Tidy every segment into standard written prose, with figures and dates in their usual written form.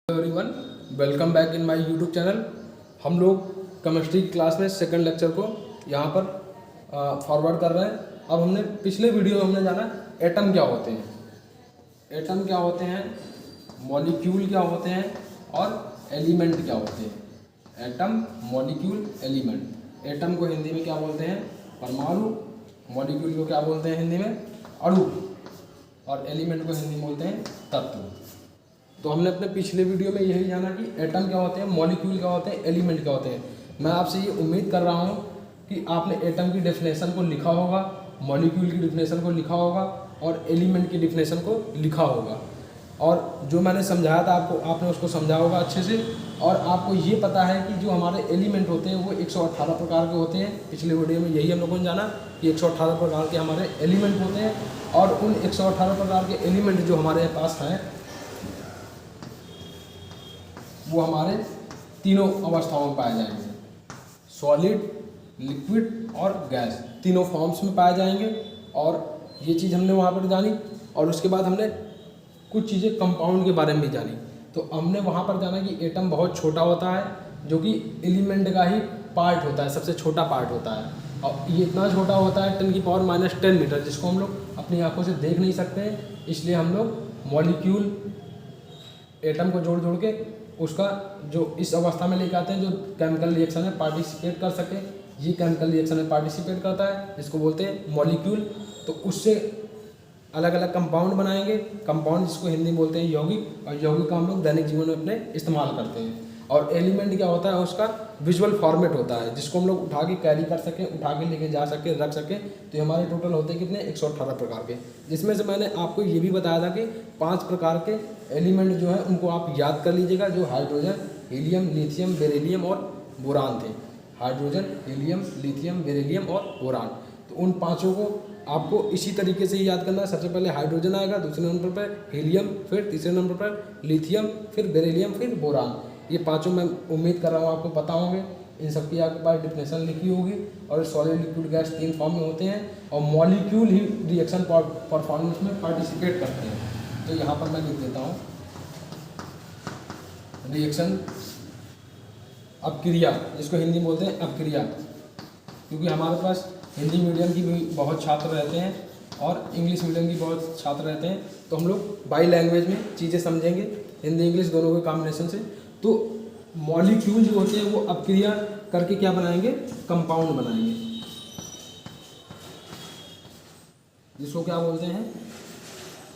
Everyone, welcome back in my YouTube channel. हम लोग chemistry class में सेकंड लेक्चर को यहाँ पर फॉरवर्ड कर रहे हैं। अब हमने पिछले वीडियो में हमने जाना एटम क्या होते हैं, एटम क्या होते हैं, मॉलिक्यूल क्या होते हैं और एलिमेंट क्या होते हैं। Atom, molecule, element. एटम को हिंदी में क्या बोलते हैं? परमाणु। मॉलिक्यूल को क्या बोलते हैं हिंदी में? अणु। और एलिमेंट को हिंदी में बोलते हैं तत्व। तो हमने अपने पिछले वीडियो में यही जाना कि एटम क्या होते हैं, मॉलिक्यूल क्या होते हैं, एलिमेंट क्या होते हैं। मैं आपसे ये उम्मीद कर रहा हूँ कि आपने एटम की डेफिनेशन को लिखा होगा, मॉलिक्यूल की डेफिनेशन को लिखा होगा और एलिमेंट की डेफिनेशन को लिखा होगा। और जो मैंने समझाया था आपको, आपने उसको समझा होगा अच्छे से। और आपको ये पता है कि जो हमारे एलिमेंट होते हैं वो 118 प्रकार के होते हैं। पिछले वीडियो में यही हम लोगों ने जाना कि 118 प्रकार के हमारे एलिमेंट होते हैं। और उन 118 प्रकार के एलिमेंट जो हमारे पास हैं वो हमारे तीनों अवस्थाओं में पाए जाएंगे, सॉलिड, लिक्विड और गैस। तीनों फॉर्म्स में पाए जाएंगे। और ये चीज़ हमने वहाँ पर जानी। और उसके बाद हमने कुछ चीज़ें कंपाउंड के बारे में भी जानी। तो हमने वहाँ पर जाना कि एटम बहुत छोटा होता है, जो कि एलिमेंट का ही पार्ट होता है, सबसे छोटा पार्ट होता है। और ये इतना छोटा होता है 10⁻⁻10 मीटर, जिसको हम लोग अपनी आंखों से देख नहीं सकते हैं। इसलिए हम लोग मॉलिक्यूल, एटम को जोड़ जोड़ के उसका जो इस अवस्था में लेके आते हैं जो केमिकल रिएक्शन में पार्टिसिपेट कर सके। ये केमिकल रिएक्शन में पार्टिसिपेट करता है, जिसको बोलते हैं मॉलिक्यूल। तो उससे अलग अलग कंपाउंड बनाएंगे। कंपाउंड जिसको हिंदी में बोलते हैं यौगिक। और यौगिक का हम लोग दैनिक जीवन में अपने इस्तेमाल करते हैं। और एलिमेंट क्या होता है? उसका विजुअल फॉर्मेट होता है, जिसको हम लोग उठा के कैरी कर सकें, उठा के लेके जा सकें, रख सकें। तो हमारे टोटल होते हैं कितने? 118 प्रकार के। जिसमें से मैंने आपको ये भी बताया था कि 5 प्रकार के एलिमेंट जो है उनको आप याद कर लीजिएगा, जो हाइड्रोजन, हीलियम, लिथियम, बेरिलियम और बोरान थे। हाइड्रोजन, हीलियम, लिथियम, बेरिलियम और बोरान। तो उन पाँचों को आपको इसी तरीके से ही याद करना है। सबसे पहले हाइड्रोजन आएगा, दूसरे नंबर पर हीलियम, फिर तीसरे नंबर पर लिथियम, फिर बेरिलियम, फिर बोरान। ये पांचों मैं उम्मीद कर रहा हूँ आपको पता होंगे। इन सबकी आपके पास डिफिनेशन लिखी होगी। और सॉलिड, लिक्विड, गैस 3 फॉर्म में होते हैं। और मॉलिक्यूल ही रिएक्शन परफॉर्मेंस में पार्टिसिपेट करते हैं। तो यहाँ पर मैं लिख देता हूँ रिएक्शन अपक्रिया, जिसको हिंदी में बोलते हैं अपक्रिया। क्योंकि हमारे पास हिंदी मीडियम की भी बहुत छात्र रहते हैं और इंग्लिश मीडियम की बहुत छात्र रहते हैं। तो हम लोग बाई लैंग्वेज में चीज़ें समझेंगे, हिंदी इंग्लिश दोनों के कॉम्बिनेशन से। तो मॉलिक्यूल जो होते हैं वो अपक्रिया करके क्या बनाएंगे? कंपाउंड बनाएंगे, जिसको क्या बोलते हैं?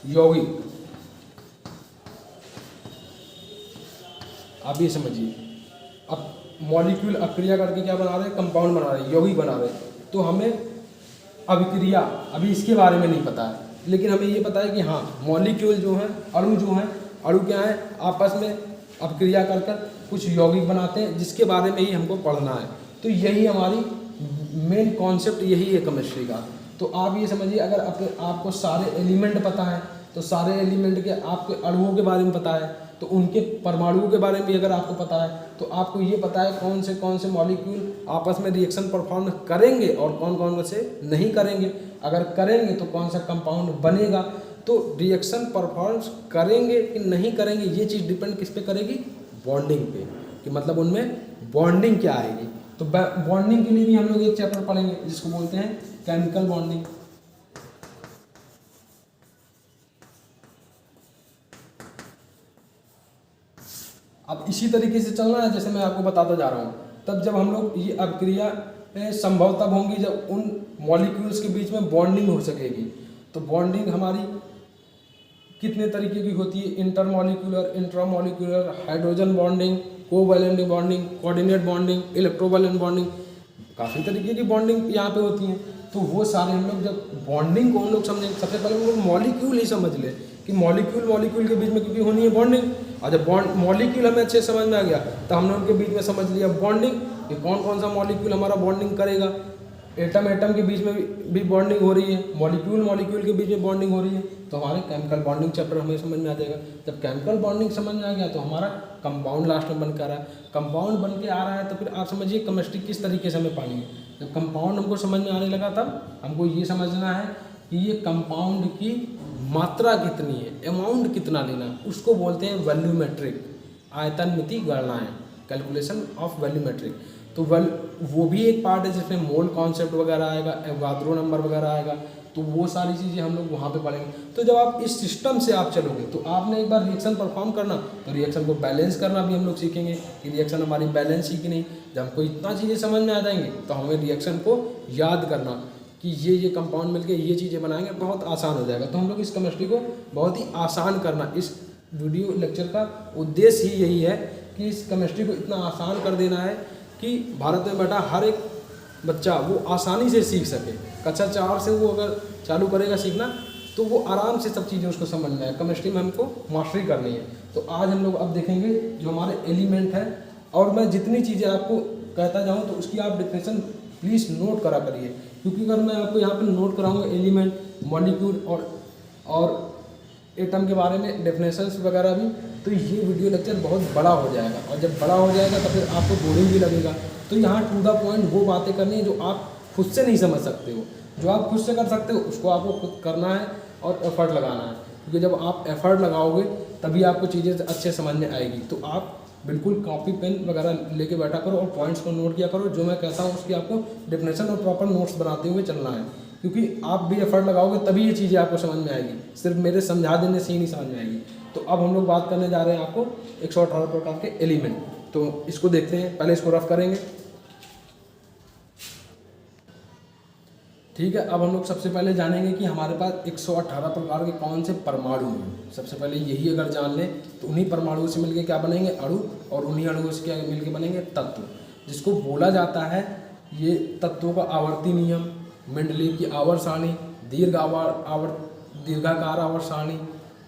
यौगिक। आप ये समझिए, अब मॉलिक्यूल अपक्रिया करके क्या बना रहे हैं? कंपाउंड बना रहे हैं, यौगिक बना रहे हैं। तो हमें अभिक्रिया अभी इसके बारे में नहीं पता है, लेकिन हमें ये पता है कि हाँ, मॉलिक्यूल जो है, अणु जो है, अणु क्या है? आपस में अपक्रिया कर कर कुछ यौगिक बनाते हैं, जिसके बारे में ही हमको पढ़ना है। तो यही हमारी मेन कॉन्सेप्ट यही है केमिस्ट्री का। तो आप ये समझिए, अगर आपको सारे एलिमेंट पता है तो सारे एलिमेंट के आपके अणुओं के बारे में पता है, तो उनके परमाणुओं के बारे में भी अगर आपको पता है तो आपको ये पता है कौन से मॉलिक्यूल आपस में रिएक्शन परफॉर्म करेंगे और कौन कौन से नहीं करेंगे। अगर करेंगे तो कौन सा कंपाउंड बनेगा। तो रिएक्शन परफॉर्म करेंगे कि नहीं करेंगे, ये चीज़ डिपेंड किस पे करेगी? बॉन्डिंग पे, कि मतलब उनमें बॉन्डिंग क्या आएगी। तो बॉन्डिंग के लिए भी हम लोग एक चैप्टर पढ़ेंगे, जिसको बोलते हैं केमिकल बॉन्डिंग। अब इसी तरीके से चलना है जैसे मैं आपको बताता जा रहा हूँ। तब जब हम लोग ये अपक्रिया संभव तब होंगी जब उन मॉलिक्यूल्स के बीच में बॉन्डिंग हो सकेगी। तो बॉन्डिंग हमारी कितने तरीके की होती है? Intermolecular, intramolecular, hydrogen bonding, covalent bonding, coordinate bonding, electrovalent bonding, काफ़ी तरीके की बॉन्डिंग यहाँ पे होती हैं। तो वो सारे हम लोग जब बॉन्डिंग को हम लोग समझेंगे, सबसे पहले हम लोग मॉलिक्यूल ही समझ ले कि मॉलिक्यूल के बीच में क्योंकि होनी है बॉन्डिंग। और जब मॉलिक्यूल हमें अच्छे समझ में आ गया तो हमने उनके बीच में समझ लिया बॉन्डिंग, कि कौन कौन सा मॉलिक्यूल हमारा बॉन्डिंग करेगा। एटम के बीच में भी बॉन्डिंग हो रही है, मॉलिक्यूल के बीच में बॉन्डिंग हो रही है। तो हमारे केमिकल बॉन्डिंग चैप्टर हमें समझ में आ जाएगा। जब केमिकल बॉन्डिंग समझ में आ गया तो हमारा कंपाउंड लास्ट में बन के आ रहा है। कंपाउंड बन के आ रहा है तो फिर आप समझिए केमिस्ट्री किस तरीके से हमें पानी है। जब कंपाउंड हमको समझ में आने लगा तब हमको ये समझना है कि ये कंपाउंड की मात्रा कितनी है, अमाउंट कितना लेना, उसको बोलते हैं वॉल्यूमेट्रिक। आयतनमिति गणनाएं, कैलकुलेशन ऑफ वैल्यूमेट्रिक। तो वो भी एक पार्ट है जिसमें मोल कॉन्सेप्ट वगैरह आएगा, एवोगाद्रो नंबर वगैरह आएगा, तो वो सारी चीज़ें हम लोग वहाँ पे पढ़ेंगे। तो जब आप इस सिस्टम से आप चलोगे तो आपने एक बार रिएक्शन परफॉर्म करना, तो रिएक्शन को बैलेंस करना भी हम लोग सीखेंगे कि रिएक्शन हमारी बैलेंस ही कि नहीं। जब हमको इतना चीज़ें समझ में आ जाएंगे तो हमें रिएक्शन को याद करना कि ये कंपाउंड मिलके ये चीज़ें बनाएंगे, बहुत आसान हो जाएगा। तो हम लोग इस केमिस्ट्री को बहुत ही आसान करना, इस वीडियो लेक्चर का उद्देश्य ही यही है कि इस केमिस्ट्री को इतना आसान कर देना है कि भारत में बैठा हर एक बच्चा वो आसानी से सीख सके। कक्षा 4 से वो अगर चालू करेगा सीखना तो वो आराम से सब चीज़ें उसको समझ में आए। केमिस्ट्री में हमको मास्टरी करनी है। तो आज हम लोग अब देखेंगे जो हमारे एलिमेंट है, और मैं जितनी चीज़ें आपको कहता जाऊँ तो उसकी आप डेफिनेशन प्लीज़ नोट करा करिए, क्योंकि अगर मैं आपको यहाँ पर नोट कराऊँगा एलिमेंट, मॉलिक्यूल और एटम के बारे में डेफिनेशंस वगैरह भी, तो ये वीडियो लेक्चर बहुत बड़ा हो जाएगा, और जब बड़ा हो जाएगा तो फिर आपको बोरिंग भी लगेगा। तो यहाँ टू द पॉइंट वो बातें करनी है जो आप खुद से नहीं समझ सकते हो। जो आप खुद से कर सकते हो उसको आपको खुद करना है और एफर्ट लगाना है, क्योंकि जब आप एफर्ट लगाओगे तभी आपको चीज़ें अच्छे समझ में आएगी। तो आप बिल्कुल कॉपी पेन वगैरह लेके बैठा करो और पॉइंट्स को नोट किया करो। जो मैं कहता हूँ उसकी आपको डेफिनेशन और प्रॉपर नोट्स बनाते हुए चलना है, क्योंकि आप भी एफर्ट लगाओगे तभी ये चीज़ें आपको समझ में आएगी, सिर्फ मेरे समझा देने से ही नहीं समझ में आएगी। तो अब हम लोग बात करने जा रहे हैं आपको 118 प्रकार के एलिमेंट। तो इसको देखते हैं, पहले इसको रफ करेंगे, ठीक है। अब हम लोग सबसे पहले जानेंगे कि हमारे पास 118 प्रकार के कौन से परमाणु हैं। सबसे पहले यही अगर जान लें तो उन्हीं परमाणुओं से मिलके क्या बनेंगे, अणु, और उन्हीं अणुओं से क्या मिलके बनेंगे, तत्व, जिसको बोला जाता है ये तत्वों का आवर्ती नियम, मेंडलीव की आवर्त सारणी, दीर्घाकार आवर्त सारणी,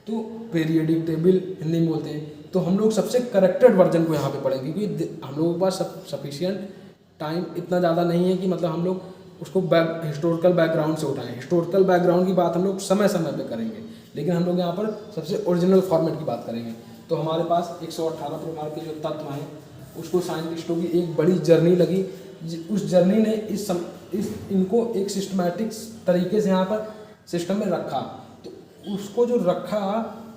तो पीरियडिक टेबल हिंदी में बोलते हैं। तो हम लोग सबसे करेक्टेड वर्जन को यहाँ पे पढ़ेंगे, क्योंकि हम लोगों के पास सफिशिएंट टाइम इतना ज़्यादा नहीं है कि मतलब हम लोग उसको हिस्टोरिकल बैकग्राउंड से उठाएं। हिस्टोरिकल बैकग्राउंड की बात हम लोग समय समय पे करेंगे, लेकिन हम लोग यहाँ पर सबसे ओरिजिनल फॉर्मेट की बात करेंगे। तो हमारे पास 118 प्रकार के जो तत्व हैं उसको साइंटिस्टों की एक बड़ी जर्नी लगी। उस जर्नी ने इनको एक सिस्टमैटिक तरीके से यहाँ पर सिस्टम में रखा। तो उसको जो रखा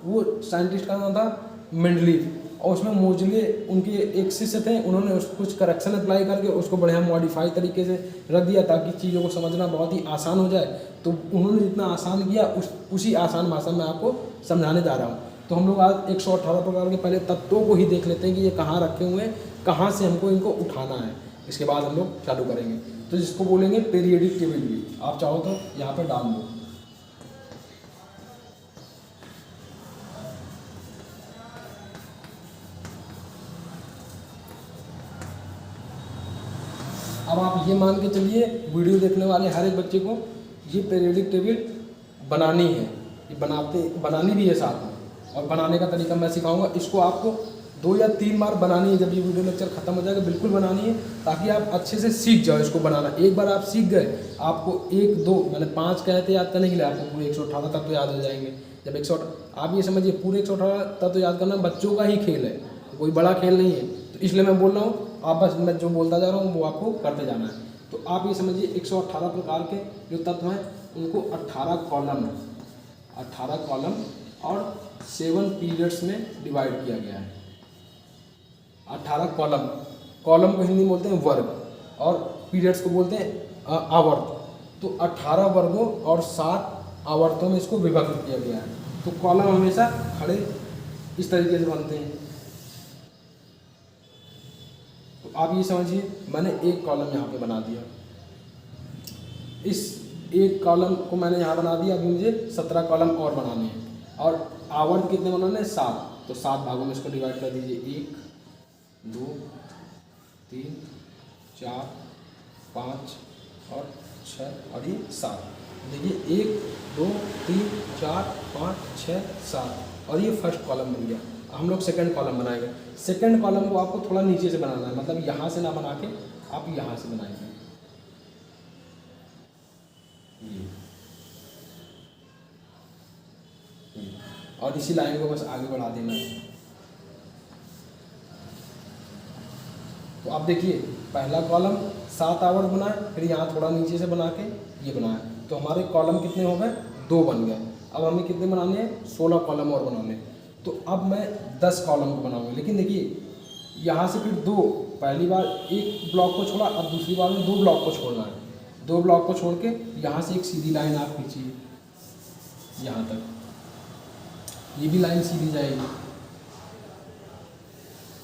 वो साइंटिस्ट का नाम था मेंडलीव, और उसमें मोजले उनके एक शिष्य थे, उन्होंने उसको कुछ करेक्शन अप्लाई करके उसको बढ़िया मॉडिफाई तरीके से रख दिया ताकि चीज़ों को समझना बहुत ही आसान हो जाए। तो उन्होंने जितना आसान किया उसी आसान भाषा में आपको समझाने जा रहा हूँ। तो हम लोग आज 118 प्रकार के पहले तत्वों को ही देख लेते हैं कि ये कहाँ रखे हुए हैं, कहाँ से हमको इनको उठाना है। इसके बाद हम लोग चालू करेंगे। तो जिसको बोलेंगे पीरियडिक टेबल भी, आप चाहो तो यहाँ पर डाल दो। अब आप ये मान के चलिए वीडियो देखने वाले हर एक बच्चे को ये पीरियडिक टेबल बनानी है, ये बनानी भी है साथ में, और बनाने का तरीका मैं सिखाऊंगा। इसको आपको 2 या 3 बार बनानी है। जब ये वीडियो लेक्चर खत्म हो जाएगा बिल्कुल बनानी है, ताकि आप अच्छे से सीख जाओ इसको बनाना। एक बार आप सीख गए, आपको 1, 2 मैंने 5 कहे थे याद करने के लिए, आपको पूरे 118 तत्व याद हो जाएंगे। जब 118 आप ये समझिए पूरे 118 तत्व याद करना बच्चों का ही खेल है, कोई बड़ा खेल नहीं है। तो इसलिए मैं बोल रहा हूँ, आप बस मैं जो बोलता जा रहा हूँ वो आपको करते जाना है। तो आप ये समझिए 118 प्रकार के जो तत्व हैं उनको 18 कॉलम और 7 पीरियड्स में डिवाइड किया गया है। 18 कॉलम को हिंदी में बोलते हैं वर्ग, और पीरियड्स को बोलते हैं आवर्त। तो 18 वर्गों और 7 आवर्तों में इसको विभक्त किया गया है। तो कॉलम हमेशा खड़े इस तरीके से बनते हैं। तो आप ये समझिए मैंने एक कॉलम यहाँ पे बना दिया, इस एक कॉलम को मैंने यहाँ बना दिया। अभी मुझे 17 कॉलम और बनाने हैं, और आवर्त कितने बनाने हैं, 7। तो 7 भागों में इसको डिवाइड कर दीजिए, 1, 2, 3, 4, 5 और 6 और ये 7। देखिए 1, 2, 3, 4, 5, 6, 7, और ये फर्स्ट कॉलम बन गया। हम लोग सेकंड कॉलम बनाएंगे। सेकंड कॉलम को आपको थोड़ा नीचे से बनाना है, मतलब यहाँ से ना बना के आप यहाँ से बनाएंगे। और इसी लाइन को बस आगे बढ़ा देना है। तो आप देखिए पहला कॉलम 7 आवर्त बनाए, फिर यहाँ थोड़ा नीचे से बना के ये बनाया, तो हमारे कॉलम कितने हो गए, 2 बन गए। अब हमें कितने बनाने हैं, 16 कॉलम और बनाने हैं। तो अब मैं 10 कॉलम को बनाऊंगा। लेकिन देखिए यहाँ से फिर दो, पहली बार एक ब्लॉक को छोड़ा, अब दूसरी बार में 2 ब्लॉक को छोड़ना है। 2 ब्लॉक को छोड़ के यहाँ से एक सीधी लाइन आप खींचिए यहाँ तक, ये भी लाइन सीधी जाएगी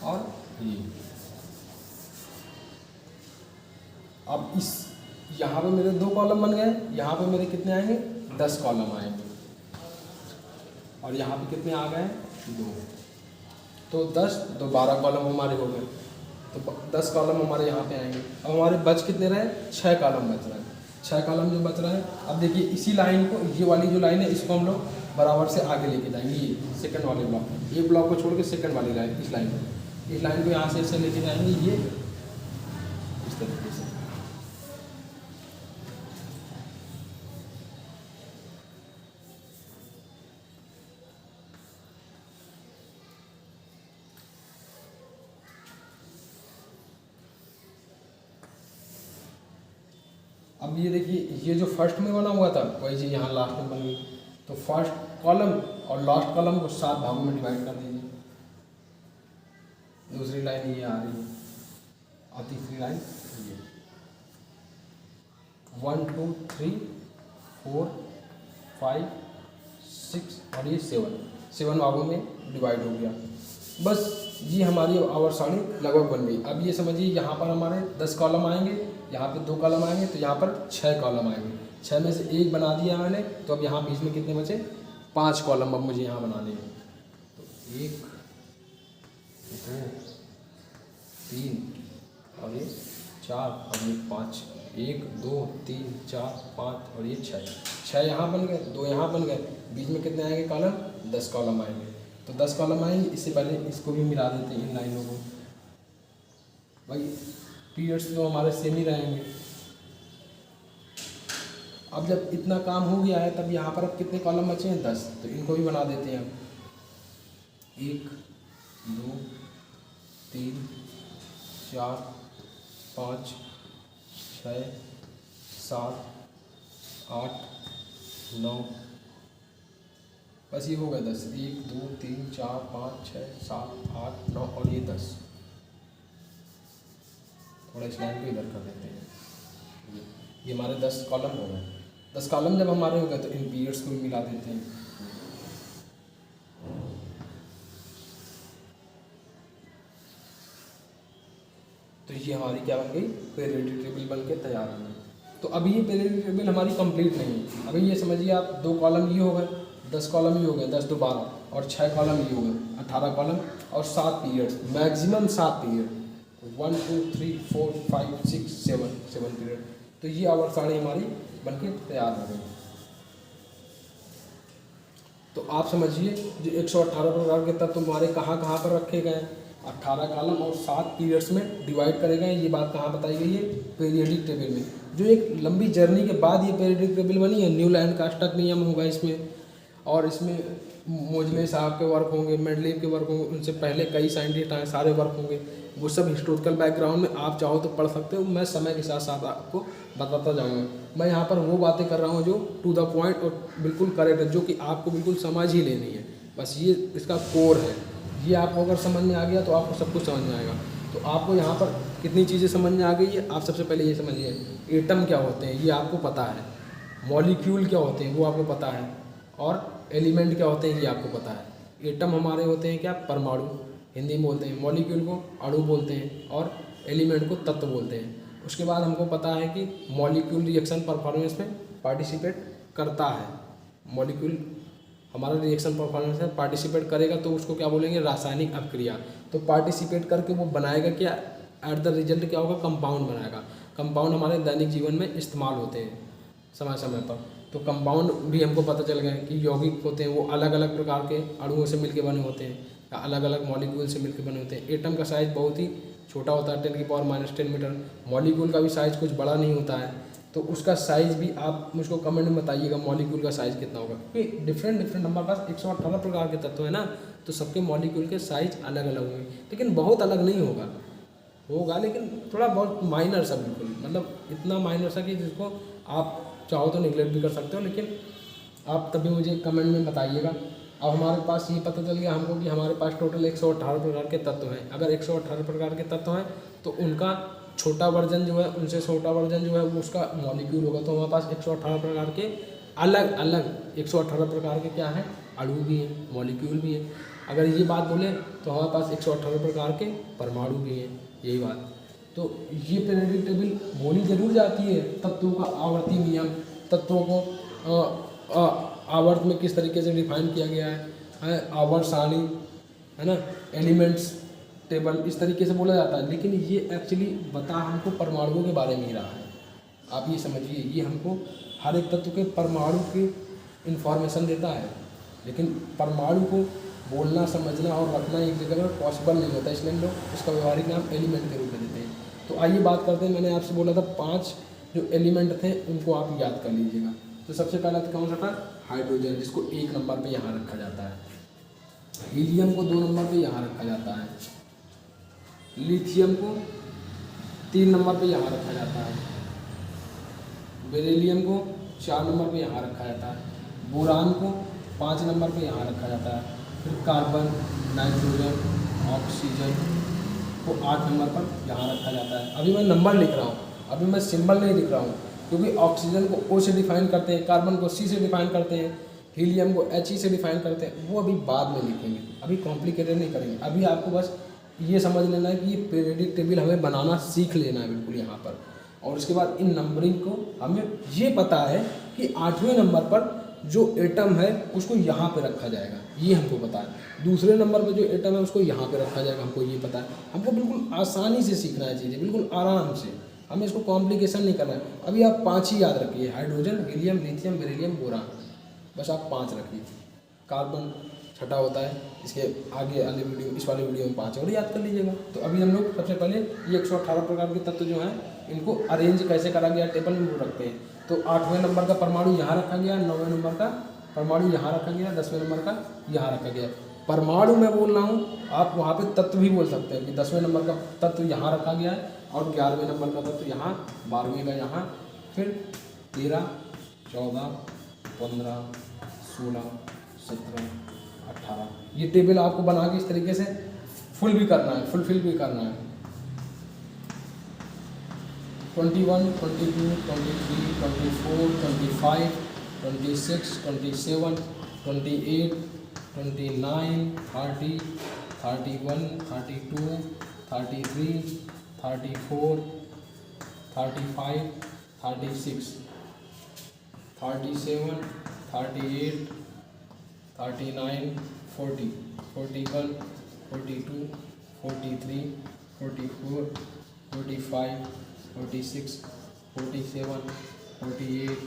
और ये। अब इस यहाँ पे मेरे 2 कॉलम बन गए, यहाँ पे मेरे कितने आएंगे 10 कॉलम आएंगे, और यहाँ पे कितने आ गए 2, तो 10 तो 12 कॉलम हमारे हो गए। तो 10 कॉलम हमारे यहाँ पे आएंगे। अब हमारे बच कितने रहे, 6 कॉलम बच रहे हैं। 6 कॉलम जो बच रहे हैं, अब देखिए इसी लाइन को, ये वाली जो लाइन है इसको हम लोग बराबर से आगे लेके जाएंगे। ये सेकंड वाले ब्लॉक, ये ब्लॉक को छोड़ के सेकंड वाली लाइन, इस लाइन को यहाँ से ऐसे लेके जाएंगे, ये इस तरीके से। अब ये देखिए, ये जो फर्स्ट में बना हुआ था वही चीज़ यहाँ लास्ट में बन गई। तो फर्स्ट कॉलम और लास्ट कॉलम को 7 भागों में डिवाइड कर दीजिए। दूसरी लाइन ये आ रही है और तीसरी लाइन ये। 1 2 3 4 5 6 और ये 7 भागों में डिवाइड हो गया। बस ये हमारी आवर सारणी लगभग बन गई। अब ये समझिए यहाँ पर हमारे 10 कॉलम आएंगे, यहाँ पे 2 कॉलम आएंगे, तो यहाँ पर 6 कॉलम आएंगे। 6 में से 1 बना दिया मैंने, तो अब यहाँ बीच में कितने बचे 5 कॉलम अब मुझे यहाँ बनाने हैं। तो 1 2 3 और ये 4 और ये 5, 1 2 3 4 5 और ये 6 यहाँ बन गए, 2 यहाँ बन गए। बीच में कितने आएंगे कॉलम, 10 कॉलम आएंगे। तो 10 कॉलम आएंगे। इससे पहले इसको भी मिला देते हैं इन लाइनों को, भाई पीरियड्स तो हमारे सेम ही रहेंगे। अब जब इतना काम हो गया है, तब यहाँ पर अब कितने कॉलम बचे हैं 10, तो इनको भी बना देते हैं। 1 2 3 4 5 6 7 8 9, बस ये हो गया 10। 1 2 3 4 5 6 7 8 9 और ये 10। थोड़ा इस लाइन को इधर कर देते हैं। ये हमारे 10 कॉलम हो गए। 10 कॉलम जब हमारे हो गए, तो इन पीरियड्स को भी मिला देते हैं। तो ये हमारी क्या बन गई, पीरियडिक टेबल बन के तैयार हो गई। तो अभी ये पीरियडिक टेबल हमारी कंप्लीट नहीं है। अभी ये समझिए आप 2 कॉलम ये हो गए, 10 कॉलम ये हो गए, 10 2 12 और 6 कॉलम ये हो गए, 18 कॉलम और 7 पीरियड्स, मैक्सिमम 7 पीरियड। 1 2 3 4 5 6 7 पीरियड। तो ये आवर सारणी हमारी बनके तैयार हो गई। तो आप समझिए जो 118 प्रकार के तत्व हमारे कहाँ कहाँ पर रखे गए हैं, 18 कॉलम और 7 पीरियड्स में डिवाइड करे गए। ये बात कहाँ बताई गई है, पीरियडिक टेबल में। जो एक लंबी जर्नी के बाद ये पीरियडिक टेबल बनी है। न्यूलैंड का अष्टक नियम होगा इसमें, और इसमें मोजले साहब के वर्क होंगे, मेंडलीव के वर्क होंगे, उनसे पहले कई साइंटिस्ट आए, सारे वर्क होंगे। वो सब हिस्टोरिकल बैकग्राउंड में आप चाहो तो पढ़ सकते हो। मैं समय के साथ साथ आपको बताता जाऊँगा। मैं यहाँ पर वो बातें कर रहा हूँ जो टू द पॉइंट और बिल्कुल करेक्ट है, जो कि आपको बिल्कुल समझ ही लेनी है। बस ये इसका कोर है। ये आपको अगर समझ में आ गया तो आपको सब कुछ समझ में आएगा। तो आपको यहाँ पर कितनी चीज़ें समझ में आ गई है। आप सबसे पहले ये समझिए, एटम क्या होते हैं ये आपको पता है, मॉलिक्यूल क्या होते हैं वो आपको पता है, और एलिमेंट क्या होते हैं ये आपको पता है। एटम हमारे होते हैं क्या, परमाणु हिंदी में बोलते हैं, मॉलिक्यूल को अणु बोलते हैं, और एलिमेंट को तत्व बोलते हैं। उसके बाद हमको पता है कि मॉलिक्यूल रिएक्शन परफॉर्मेंस में पार्टिसिपेट करता है। मॉलिक्यूल हमारा रिएक्शन परफॉर्मेंस में पार्टिसिपेट करेगा तो उसको क्या बोलेंगे, रासायनिक अभिक्रिया। तो पार्टिसिपेट करके वो बनाएगा क्या, एट द रिजल्ट क्या होगा, कंपाउंड बनाएगा। कंपाउंड हमारे दैनिक जीवन में इस्तेमाल होते हैं समय समय पर। तो कंपाउंड भी हमको पता चल गया कि यौगिक होते हैं, वो अलग अलग प्रकार के अणुओं से मिलकर बने होते हैं, या अलग अलग मॉलिक्यूल से मिलकर बने होते हैं। एटम का साइज़ बहुत ही छोटा होता है, 10⁻⁻10 मीटर। मॉलिक्यूल का भी साइज़ कुछ बड़ा नहीं होता है। तो उसका साइज़ भी आप मुझको कमेंट में बताइएगा, मॉलिक्यूल का साइज़ कितना होगा। क्योंकि डिफरेंट हमारे पास 118 प्रकार के तत्व है ना, तो सबके मॉलिक्यूल के साइज़ अलग अलग होंगे, लेकिन बहुत अलग नहीं होगा, लेकिन थोड़ा बहुत माइनर सा, बिल्कुल मतलब इतना माइनर सा कि जिसको आप चाहो तो निगलेक्ट भी कर सकते हो। लेकिन आप तभी मुझे कमेंट में बताइएगा अब हमारे पास ये पता चल गया हमको कि हमारे पास टोटल 118 प्रकार के तत्व हैं। अगर 118 प्रकार के तत्व हैं तो उनका छोटा वर्जन जो है, उनसे छोटा वर्जन जो है वो उसका मॉलिक्यूल होगा। तो हमारे पास 118 प्रकार के अलग अलग 118 प्रकार के क्या हैं, अणु भी हैं, मॉलिक्यूल भी हैं। अगर ये बात बोले तो हमारे पास 118 प्रकार के परमाणु भी हैं, यही बात। तो ये पीरियोडिक टेबल बोली जरूर जाती है तत्वों का आवर्ती नियम, तत्वों को आवर्त में किस तरीके से डिफाइन किया गया है, आवर्त सारणी है ना, एलिमेंट्स टेबल, इस तरीके से बोला जाता है। लेकिन ये एक्चुअली बता हमको परमाणुओं के बारे में ही रहा है। आप ये समझिए, ये हमको हर एक तत्व के परमाणु की इन्फॉर्मेशन देता है, लेकिन परमाणु को बोलना, समझना और रखना एक जगह पर पॉसिबल नहीं होता, इसलिए हम लोग इसका व्यवहारिक नाम एलिमेंट के रूप में देते हैं। तो आइए बात करते हैं, मैंने आपसे बोला था 5 जो एलिमेंट थे उनको आप याद कर लीजिएगा। तो सबसे पहला तो कौन सा था, हाइड्रोजन, जिसको 1 नंबर पे यहाँ रखा जाता है। हीलियम को 2 नंबर पे यहाँ रखा जाता है। लिथियम को 3 नंबर पे यहाँ रखा जाता है। बेरिलियम को 4 नंबर पे यहाँ रखा जाता है। बोरान को 5 नंबर पे यहाँ रखा जाता है। फिर कार्बन, नाइट्रोजन, ऑक्सीजन को 8 नंबर पर यहाँ रखा जाता है। अभी मैं नंबर लिख रहा हूँ, अभी मैं सिंबल नहीं लिख रहा हूँ, क्योंकि ऑक्सीजन को O से डिफाइन करते हैं, कार्बन को C से डिफाइन करते हैं, हीलियम को He से डिफाइन करते हैं। वो अभी बाद में लिखेंगे, अभी कॉम्प्लिकेटेड नहीं करेंगे। अभी आपको बस ये समझ लेना है कि ये पीरियोडिक टेबल हमें बनाना सीख लेना है बिल्कुल यहाँ पर। और उसके बाद इन नंबरिंग को हमें ये पता है कि 8वें नंबर पर जो एटम है उसको यहाँ पे रखा जाएगा, ये हमको पता है। दूसरे नंबर पे जो एटम है उसको यहाँ पे रखा जाएगा, हमको ये पता है। हमको बिल्कुल आसानी से सीखना है चीज़ें, बिल्कुल आराम से, हमें इसको कॉम्प्लिकेशन नहीं करना है। अभी आप 5 ही याद रखिए, hydrogen, helium, lithium, beryllium, boron, बस आप 5 रखिए। कार्बन छठा होता है, इसके आगे वाले वीडियो, इस वाले वीडियो में 5 और याद कर लीजिएगा। तो अभी हम लोग सबसे पहले ये 118 प्रकार के तत्व जो हैं इनको अरेंज कैसे करा गया टेबल में वो रखते हैं। तो 8वें नंबर का परमाणु यहाँ रखा गया, 9वें नंबर का परमाणु यहाँ रखा गया, 10वें नंबर का यहाँ रखा गया। परमाणु मैं बोल रहा हूँ, आप वहाँ पे तत्व भी बोल सकते हैं कि 10वें नंबर का तत्व यहाँ रखा गया है और 11वें नंबर का तत्व यहाँ, 12वें का यहाँ, फिर 13, 14, 15, 16, 17, 18। ये टेबल आपको बना के इस तरीके से फुल भी करना है, फुलफिल भी करना है। 21, 22, 23, 24, 25, 26, 27, 28, 29, 30, 31, 32, 33, 34, 35, 36, 37, 38, 39, 40, 41, 42, 43, 44, 45, 46, 47, 48,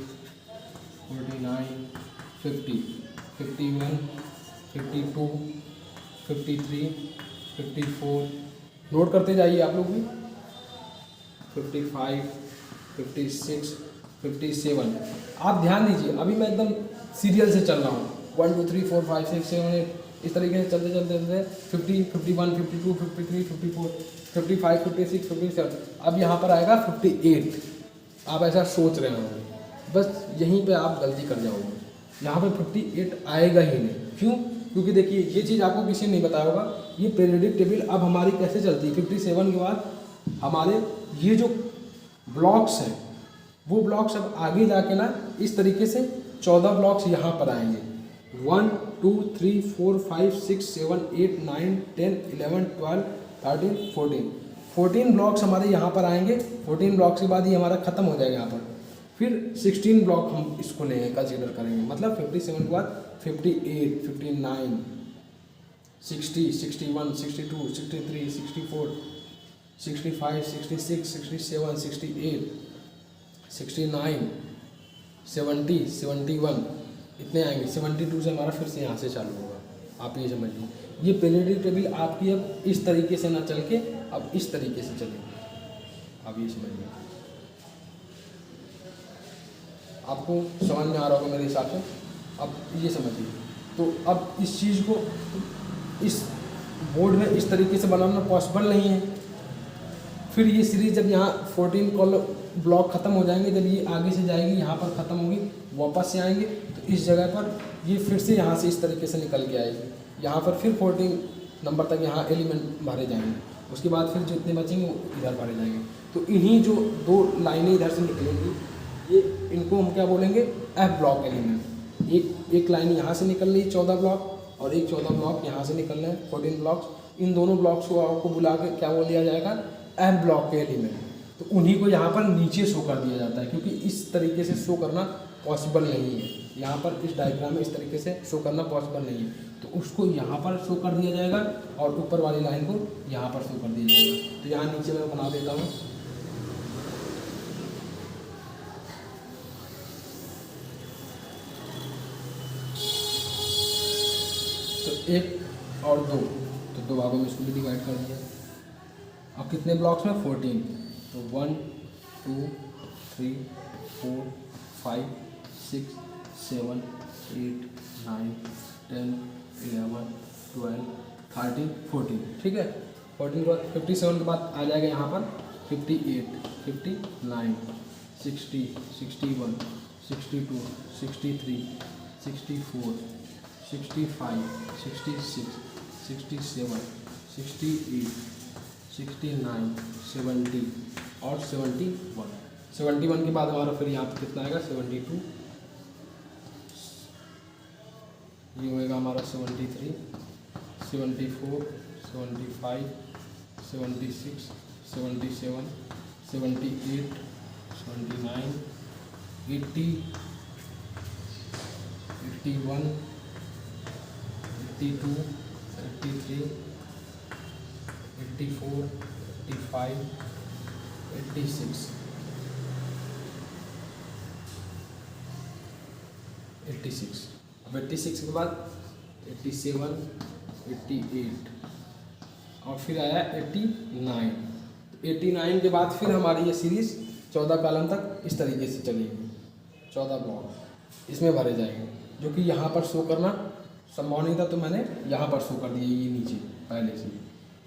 49, 50, 51, 52, 53, 54, नोट करते जाइए आप लोग भी। 55, 56, 57। आप ध्यान दीजिए, अभी मैं एकदम सीरियल से चल रहा हूँ, 1 2 3 4 5 6 7 8 इस तरीके से चलते चलते चलते 50, 51, 52, 53, 54, 55, 56, 57। अब यहाँ पर आएगा 58। आप ऐसा सोच रहे होंगे, बस यहीं पे आप गलती कर जाओगे। यहाँ पे 58 आएगा ही नहीं। क्यों? क्योंकि देखिए ये चीज़ आपको किसी ने नहीं बताया होगा। ये पीरियोडिक टेबल अब हमारी कैसे चलती है, 57 के बाद हमारे ये जो ब्लॉक्स हैं वो ब्लॉक्स अब आगे जाके ना इस तरीके से 14 ब्लॉक्स यहाँ पर आएंगे। 1 2 3 4 5 6 7 8 9 10 11 12 13 14 14 ब्लॉक्स हमारे यहाँ पर आएंगे। 14 ब्लॉक्स के बाद ये हमारा ख़त्म हो जाएगा यहाँ पर। फिर 16 ब्लॉक हम इसको लेंगे, कंसीडर करेंगे, मतलब 57 के बाद 58, 59, 60, 61, 62, 63, 64, 65, 66, 67, 68, 69, 70, 71 इतने आएंगे। 72 से हमारा फिर से यहाँ से चालू होगा। आप ये समझिए, ये पीरियोडिक टेबल आपकी अब इस तरीके से ना चल के अब इस तरीके से चलेगी। आप ये समझिए, आपको समझ में आ रहा होगा मेरे हिसाब से। अब ये समझिए, तो अब इस चीज़ को इस बोर्ड में इस तरीके से बनाना पॉसिबल नहीं है। फिर ये सीरीज जब यहाँ 14 ब्लॉक ख़त्म हो जाएंगे, जब ये आगे से जाएगी यहाँ पर ख़त्म होगी, वापस से आएंगे तो इस जगह पर ये फिर से यहाँ से इस तरीके से निकल के आएगी, यहाँ पर फिर 14 नंबर तक यहाँ एलिमेंट भरे जाएंगे, उसके बाद फिर जितने बचेंगे वो इधर भरे जाएंगे। तो इन्हीं जो दो लाइनें इधर से निकलेंगी, ये इनको हम क्या बोलेंगे, एफ ब्लॉक एलिमेंट। एक लाइन यहाँ से निकल रही है 14 ब्लॉक, और एक 14 ब्लॉक यहाँ से निकल रहे हैं 14 ब्लॉक्स। इन दोनों ब्लॉक्स को आपको बुला के क्या बोल दिया जाएगा, एफ ब्लॉक के एलिमेंट। तो उन्हीं को यहाँ पर नीचे शो कर दिया जाता है, क्योंकि इस तरीके से शो करना पॉसिबल नहीं है, यहाँ पर इस डायग्राम में इस तरीके से शो करना पॉसिबल नहीं है। तो उसको यहाँ पर शो कर दिया जाएगा और ऊपर वाली लाइन को यहाँ पर शो कर दिया जाएगा। तो यहाँ नीचे मैं बना देता हूँ, तो 1 और 2, तो 2 भागों में इसको भी डिवाइड कर दिया। अब कितने ब्लॉक्स में, 14, तो 1 2 3 4 5 6 7 8 9 10 11 12 13 14, ठीक है। 14 के बाद 57 के बाद आ जाएगा यहाँ पर 58 59 60 61 62 63 64 65 66 67 68 69 70 और 71। 71 के बाद हमारा फिर यहाँ पर कितना आएगा, 72, ये होएगा हमारा 73 74 75 76 77 78 79 80 81 82 83 84 85 86 86। अब 86 के बाद 87 88 और फिर आया 89। 89 के बाद फिर हमारी ये सीरीज़ 14 कॉलम तक इस तरीके से चलेगी, 14 ब्लॉक इसमें भरे जाएंगे, जो कि यहाँ पर शो करना संभव नहीं था, तो मैंने यहाँ पर शो कर दिया ये नीचे पहले से।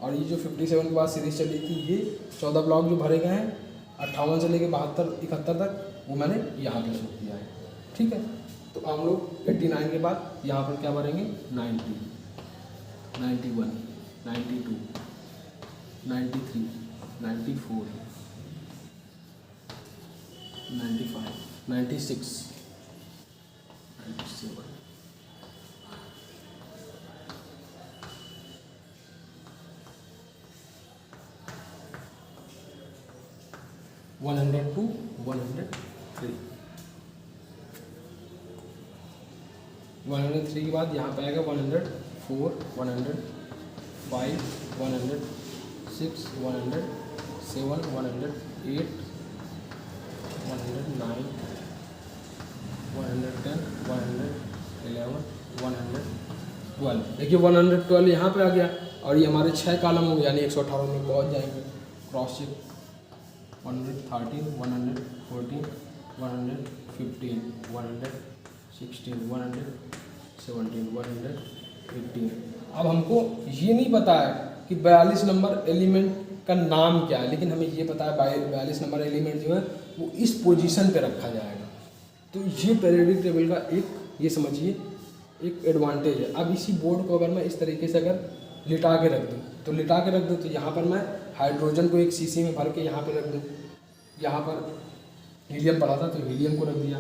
और ये जो 57 के बाद सीरीज़ चली थी, ये 14 ब्लॉक जो भरे गए हैं 58 से लेकर 72 71 तक, वो मैंने यहाँ पे शो किया है, ठीक है। तो हम लोग 89 के बाद यहाँ पर क्या भरेंगे, 90 91 92 93 94 95 96 97 102 103 103 के बाद यहाँ पे आएगा 104 105 106 107 108 109 110 111 112। देखिए 112 यहाँ पे आ गया, और ये हमारे 6 कॉलम होंगे, यानी 118 में पहुँच जाएंगे। Cross check 113 114 115 116 117 118। अब हमको ये नहीं पता है कि 42 नंबर एलिमेंट का नाम क्या है, लेकिन हमें ये पता है 42 नंबर एलिमेंट जो है वो इस पोजीशन पे रखा जाएगा। तो ये पीरियोडिक टेबल का एक, ये समझिए, एक एडवांटेज है। अब इसी बोर्ड को अगर मैं इस तरीके से अगर लिटा के रख दूँ, तो लिटा के रख दूँ तो यहाँ पर मैं हाइड्रोजन को एक शीशी में भर के यहाँ पर रख दूँ, यहाँ पर हीलियम पड़ा था तो हीलियम को रख दिया,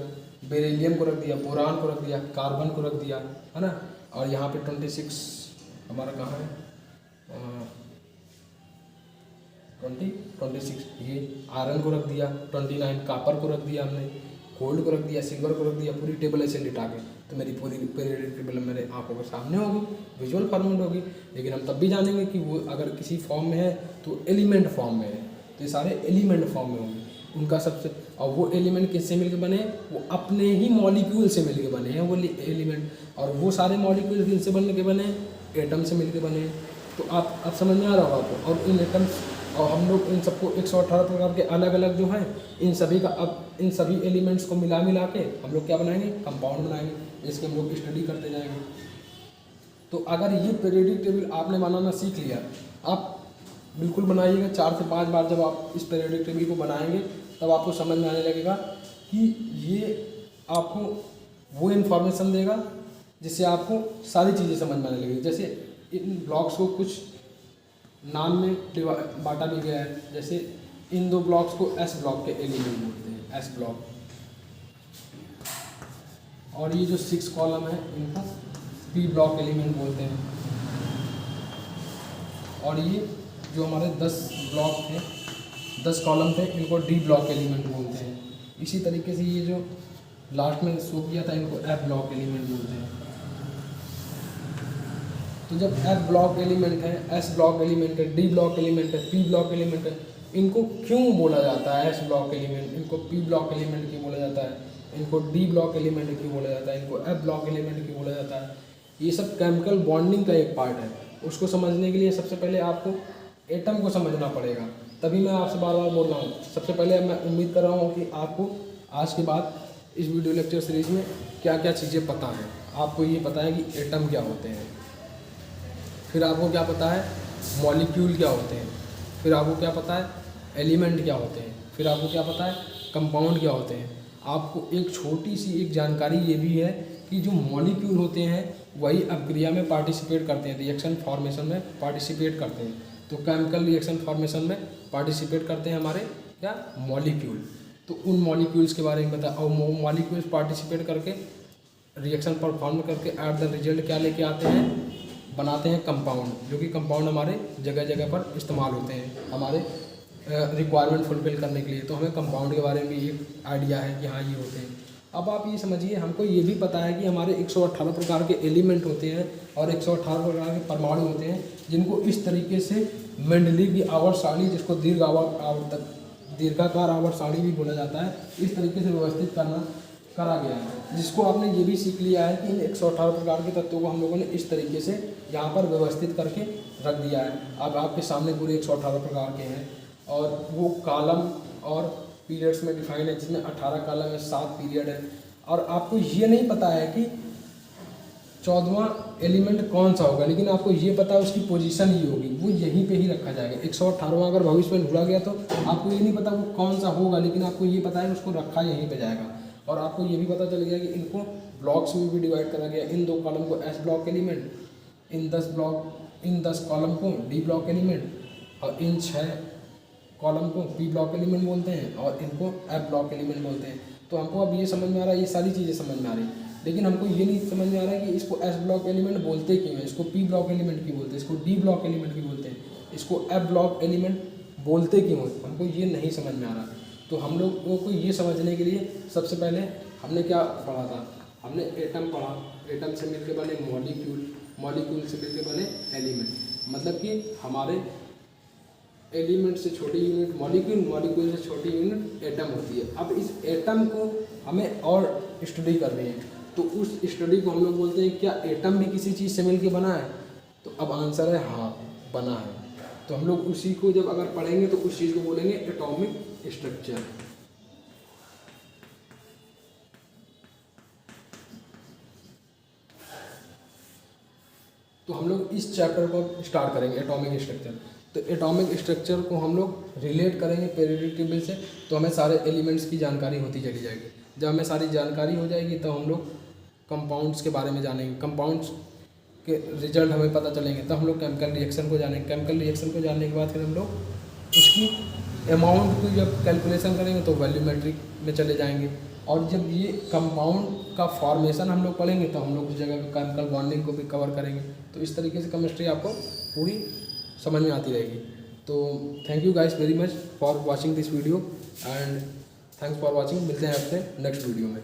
बेरिलियम को रख दिया, बोरान को रख दिया, कार्बन को रख दिया, है ना। और यहाँ पे 26 हमारा कहाँ है, 26 ये आयरन को रख दिया, 29 कापर को रख दिया हमने, गोल्ड को रख दिया, सिल्वर को रख दिया। पूरी टेबल ऐसे लिटा के तो मेरी पूरी पीरियोडिक टेबल मेरे आंखों के सामने होगी, विजुअल फॉर्मेट होगी। लेकिन हम तब भी जानेंगे कि वो अगर किसी फॉर्म में है तो एलिमेंट फॉर्म में है, तो ये सारे एलिमेंट फॉर्म में होंगे। उनका सबसे, और वो एलिमेंट किससे मिलकर बने, वो अपने ही मॉलिक्यूल से मिलकर बने हैं वो एलिमेंट। और वो सारे मॉलिक्यूल किनसे बनने के बने, एटम से मिलकर बने। तो आप अब समझ में आ रहा होगा आपको। और इन एटम्स और हम लोग इन सबको 118 प्रकार के अलग अलग जो हैं, इन सभी का, अब इन सभी एलिमेंट्स को मिला के हम लोग क्या बनाएंगे, कंपाउंड बनाएंगे। इसके हम लोग स्टडी करते जाएंगे। तो अगर ये पीरियोडिक टेबल आपने बनाना सीख लिया, आप बिल्कुल बनाइएगा। 4 से 5 बार जब आप इस पीरियोडिक टेबल को बनाएंगे तब आपको समझ में आने लगेगा कि ये आपको वो इन्फॉर्मेशन देगा जिससे आपको सारी चीज़ें समझ में आने लगेगी। जैसे इन ब्लॉक्स को कुछ नाम में बांटा भी गया है, जैसे इन 2 ब्लॉक्स को एस ब्लॉक के एलिमेंट बोलते हैं, एस ब्लॉक। और ये जो 6 कॉलम है इनको पी ब्लॉक एलिमेंट बोलते हैं। और ये जो हमारे 10 ब्लॉक थे, 10 कॉलम थे, इनको डी ब्लॉक एलिमेंट बोलते हैं। इसी तरीके से ये जो लास्ट में शो किया था इनको एफ ब्लॉक एलिमेंट बोलते हैं। तो जब एफ ब्लॉक एलिमेंट है, एस ब्लॉक एलिमेंट है, डी ब्लॉक एलिमेंट है, पी ब्लॉक एलिमेंट है, इनको क्यों बोला जाता है एस ब्लॉक एलिमेंट, इनको पी ब्लॉक एलिमेंट क्यों बोला जाता है, इनको डी ब्लॉक एलिमेंट क्यों बोला जाता है, इनको एफ ब्लॉक एलिमेंट क्यों बोला जाता है, ये सब केमिकल बॉन्डिंग का एक पार्ट है। उसको समझने के लिए सबसे पहले आपको एटम को समझना पड़ेगा। तभी मैं आपसे बार बार बोल रहा हूँ। सबसे पहले मैं उम्मीद कर रहा हूँ कि आपको आज के बाद इस वीडियो लेक्चर सीरीज़ में क्या क्या चीज़ें पता हैं। आपको ये पता है कि एटम क्या होते हैं, फिर आपको क्या पता है मॉलिक्यूल क्या होते हैं, फिर आपको क्या पता है एलिमेंट क्या होते हैं, फिर आपको क्या पता है कंपाउंड क्या होते हैं। आपको एक छोटी सी एक जानकारी ये भी है कि जो मॉलिक्यूल होते हैं वही अपक्रिया में पार्टिसिपेट करते हैं, रिएक्शन फॉर्मेशन में पार्टिसिपेट करते हैं। तो केमिकल रिएक्शन फॉर्मेशन में पार्टिसिपेट करते हैं हमारे क्या मॉलिक्यूल। तो उन मॉलिक्यूल्स के बारे में बता, और मॉलिक्यूल्स पार्टिसिपेट करके रिएक्शन परफॉर्म करके एट द रिजल्ट क्या लेके आते हैं, बनाते हैं कंपाउंड, जो कि कंपाउंड हमारे जगह जगह पर इस्तेमाल होते हैं हमारे रिक्वायरमेंट फुलफिल करने के लिए। तो हमें कंपाउंड के बारे में भी एक आइडिया है कि हाँ ये होते हैं। अब आप ये समझिए, हमको ये भी पता है कि हमारे 118 प्रकार के एलिमेंट होते हैं और 118 प्रकार के परमाणु होते हैं, जिनको इस तरीके से मेंडलीव की आवर्त सारणी, जिसको दीर्घाकार आवर्त सारणी भी बोला जाता है, इस तरीके से व्यवस्थित करा गया है। जिसको आपने ये भी सीख लिया है कि इन 118 प्रकार के तत्वों को हम लोगों ने इस तरीके से यहाँ पर व्यवस्थित करके रख दिया है। अब आपके सामने पूरे 118 प्रकार के हैं और वो कॉलम और पीरियड्स में डिफाइन है, जिसमें 18 कॉलम है, 7 पीरियड है। और आपको ये नहीं पता है कि 14वां एलिमेंट कौन सा होगा, लेकिन आपको ये पता है उसकी पोजीशन ही होगी, वो यहीं पे ही रखा जाएगा। 118वां अगर भविष्य में ढूंढा गया तो आपको ये नहीं पता वो कौन सा होगा, लेकिन आपको ये पता है उसको रखा यहीं पे जाएगा। और आपको ये भी पता चल गया कि इनको ब्लॉक्स में भी डिवाइड करा गया। इन 2 कॉलम को एस ब्लॉक एलिमेंट, इन 10 कॉलम को डी ब्लॉक एलिमेंट, और इन 6 कॉलम को पी ब्लॉक एलिमेंट बोलते हैं और इनको एफ ब्लॉक एलिमेंट बोलते हैं। तो हमको अब ये समझ में आ रहा है, ये सारी चीज़ें समझ में आ रही, लेकिन हमको ये नहीं समझ में आ रहा है कि इसको एस ब्लॉक एलिमेंट बोलते क्यों हैं, इसको पी ब्लॉक एलिमेंट क्यों बोलते हैं, इसको डी ब्लॉक एलिमेंट क्यों बोलते हैं, इसको एफ ब्लॉक एलिमेंट बोलते क्यों हैं, हमको ये नहीं समझ में आ रहा। तो हम लोगों को ये समझने के लिए सबसे पहले हमने क्या पढ़ा था, हमने एटम पढ़ा, एटम से मिलकर बने मॉलिक्यूल, मॉलिक्यूल से मिलकर बने एलिमेंट। मतलब कि हमारे एलिमेंट से छोटी यूनिट मॉलिक्यूल, मॉलिक्यूल से छोटी यूनिट एटम होती है। अब इस एटम को हमें और स्टडी करनी है, तो उस स्टडी को हम लोग बोलते हैं क्या एटम भी किसी चीज़ से मिलकर बना है। तो अब आंसर है हाँ, बना है। तो हम लोग उसी को जब अगर पढ़ेंगे तो उस चीज़ को बोलेंगे एटॉमिक स्ट्रक्चर। तो हम लोग इस चैप्टर को स्टार्ट करेंगे एटॉमिक स्ट्रक्चर। तो एटॉमिक स्ट्रक्चर को हम लोग रिलेट करेंगे पीरियोडिक टेबल से, तो हमें सारे एलिमेंट्स की जानकारी होती चली जाएगी। जब हमें सारी जानकारी हो जाएगी तो हम लोग कंपाउंड्स के बारे में जानेंगे, कंपाउंड्स के रिजल्ट हमें पता चलेंगे, तब हम लोग केमिकल रिएक्शन को जानेंगे। केमिकल रिएक्शन को जानने के बाद फिर हम लोग उसकी अमाउंट को जब कैलकुलेशन करेंगे तो वैल्यूमेट्रिक में चले जाएंगे। और जब ये कंपाउंड का फॉर्मेशन हम लोग पढ़ेंगे तो हम लोग उस जगह पे केमिकल बॉन्डिंग को भी कवर करेंगे। तो इस तरीके से केमिस्ट्री आपको पूरी समझ में आती रहेगी। तो thank you guys very much for watching this video and thanks for watching. मिलते हैं आपसे नेक्स्ट वीडियो में।